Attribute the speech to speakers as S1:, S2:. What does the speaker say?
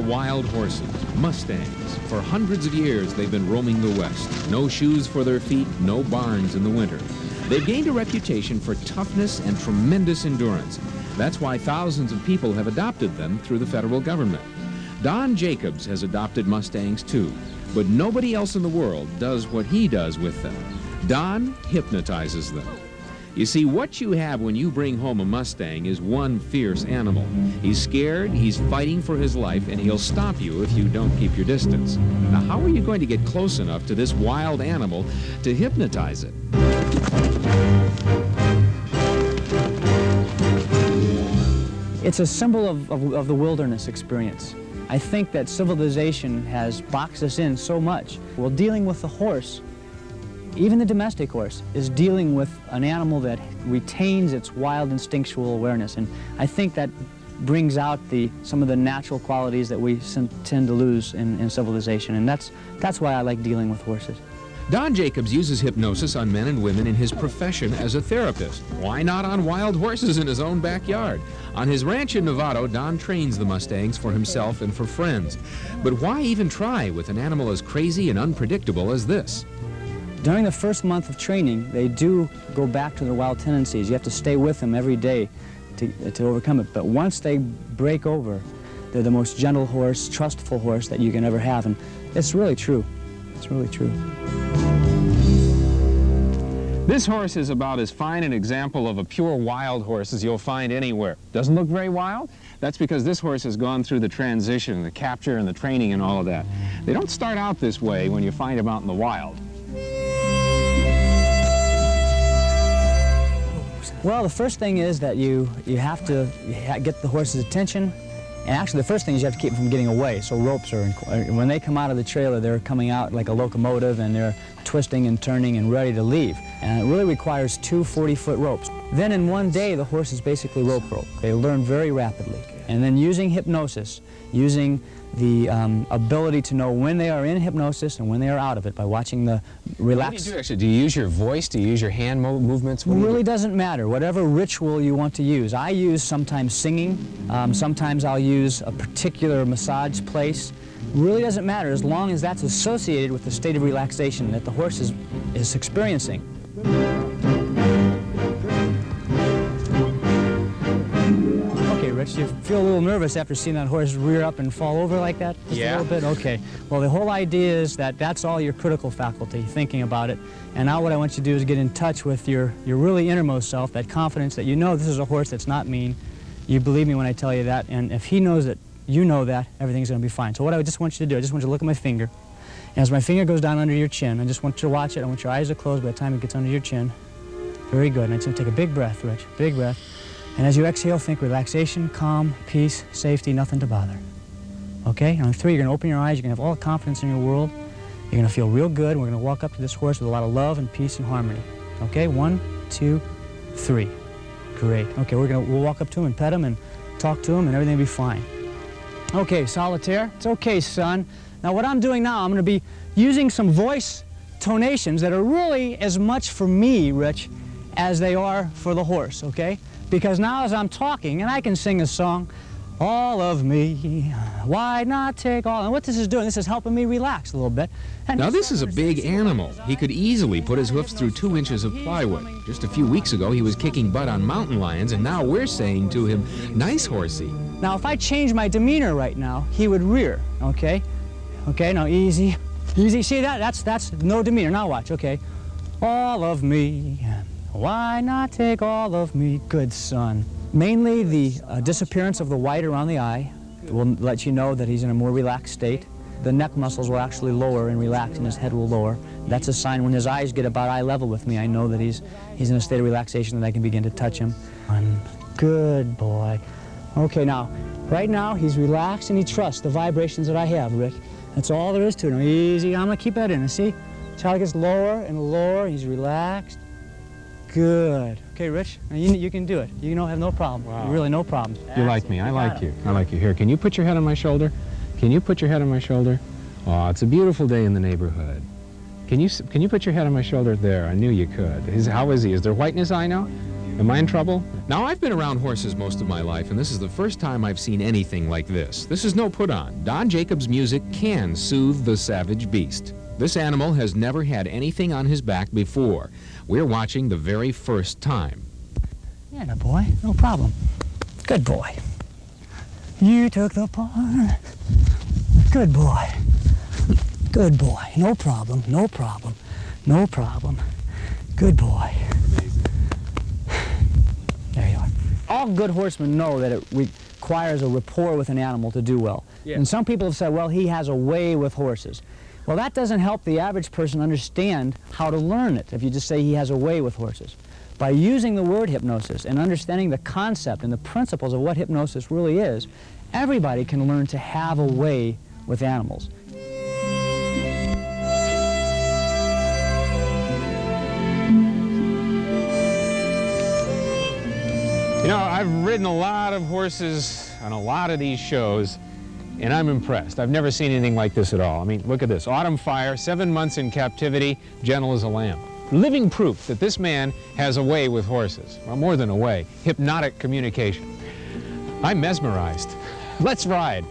S1: wild horses, Mustangs. For hundreds of years, they've been roaming the West. No shoes for their feet, no barns in the winter. They've gained a reputation for toughness and tremendous endurance. That's why thousands of people have adopted them through the federal government. Trent Jacobs has adopted Mustangs too, but nobody else in the world does what he does with them. Don hypnotizes them. You see, what you have when you bring home a Mustang is one fierce animal. He's scared, he's fighting for his life, and he'll stomp you if you don't keep your distance. Now, how are you going to get close enough to this wild animal to hypnotize it?
S2: It's a symbol of the wilderness experience. I think that civilization has boxed us in so much. Well, dealing with the horse, even the domestic horse, is dealing with an animal that retains its wild instinctual awareness. And I think that brings out some of the natural qualities that we tend to lose in civilization. And that's why I like dealing with horses.
S1: Trent Jacobs uses hypnosis on men and women in his profession as a therapist. Why not on wild horses in his own backyard? On his ranch in Novato, Don trains the Mustangs for himself and for friends. But why even try with an animal as crazy and unpredictable as this?
S2: During the first month of training, they do go back to their wild tendencies. You have to stay with them every day to overcome it. But once they break over, they're the most gentle horse, trustful horse that you can ever have. And it's really true. It's really true.
S1: This horse is about as fine an example of a pure wild horse as you'll find anywhere. Doesn't look very wild? That's because this horse has gone through the transition, the capture and the training and all of that. They don't start out this way when you find them out in the wild.
S2: Well, the first thing is that you have to get the horse's attention. And actually, the first thing is you have to keep them from getting away. So ropes are, when they come out of the trailer, they're coming out like a locomotive and they're twisting and turning and ready to leave. And it really requires 2 40-foot ropes. Then in one day, the horse is basically rope broke. They learn very rapidly. And then using hypnosis, using the ability to know when they are in hypnosis and when they are out of it by watching the relax.
S1: What do you do actually? Do you use your voice? Do you use your hand movements?
S2: It really doesn't matter. Whatever ritual you want to use. I use sometimes singing. Sometimes I'll use a particular massage place. It really doesn't matter as long as that's associated with the state of relaxation that the horse is experiencing. Rich, you feel a little nervous after seeing that horse rear up and fall over like that? Just a little bit? Okay. Well, the whole idea is that that's all your critical faculty, thinking about it. And now what I want you to do is get in touch with your really innermost self, that confidence that you know this is a horse that's not mean. You believe me when I tell you that. And if he knows that you know that, everything's going to be fine. So what I just want you to do, I just want you to look at my finger. And as my finger goes down under your chin, I just want you to watch it. I want your eyes to close by the time it gets under your chin. Very good. And I just want to take a big breath, Rich. Big breath. And as you exhale, think relaxation, calm, peace, safety, nothing to bother. Okay? And on 3, you're going to open your eyes. You're going to have all the confidence in your world. You're going to feel real good. We're going to walk up to this horse with a lot of love and peace and harmony. Okay? 1, 2, 3. Great. Okay, we'll walk up to him and pet him and talk to him, and everything will be fine. Okay, Solitaire. It's okay, son. Now, what I'm doing now, I'm going to be using some voice tonations that are really as much for me, Rich, as they are for the horse, okay? Because now as I'm talking, and I can sing a song, all of me, why not take all? And what this is doing, this is helping me relax a little bit. And
S1: now this is a big animal. He could easily put his hoofs through 2 inches of plywood. Just a few weeks ago, he was kicking butt on mountain lions, and now we're saying to him, nice horsey.
S2: Now if I change my demeanor right now, he would rear, okay? Okay, now easy, easy. See that? That's no demeanor. Now watch, okay? All of me. Why not take all of me, good son? Mainly the disappearance of the white around the eye will let you know that he's in a more relaxed state. The neck muscles will actually lower and relax and his head will lower. That's a sign when his eyes get about eye level with me, I know that he's in a state of relaxation that I can begin to touch him. Good boy. Okay, now, right now he's relaxed and he trusts the vibrations that I have, Rick. That's all there is to it. Now, easy, I'm gonna keep that in, see? Child gets lower and lower, he's relaxed. Good. Okay, Rich, now you can do it. You have no problem. Wow. Really, no problem.
S1: You like me. I like you. I like you. Here, can you put your head on my shoulder? Can you put your head on my shoulder? Oh, it's a beautiful day in the neighborhood. Can you put your head on my shoulder? There, I knew you could. How is he? Is there white in his eye now? Am I in trouble? Now, I've been around horses most of my life, and this is the first time I've seen anything like this. This is no put-on. Don Jacobs' music can soothe the savage beast. This animal has never had anything on his back before. We're watching the very first time.
S2: Yeah, no boy, no problem. Good boy. You took the pawn. Good boy. Good boy. No problem, no problem, no problem. Good boy. There you are. All good horsemen know that it requires a rapport with an animal to do well. Yeah. And some people have said, well, he has a way with horses. Well, that doesn't help the average person understand how to learn it if you just say he has a way with horses. By using the word hypnosis and understanding the concept and the principles of what hypnosis really is, everybody can learn to have a way with animals.
S1: You know, I've ridden a lot of horses on a lot of these shows, and I'm impressed. I've never seen anything like this at all. I mean, look at this. Autumn fire, 7 months in captivity, gentle as a lamb. Living proof that this man has a way with horses. Well, more than a way, hypnotic communication. I'm mesmerized. Let's ride.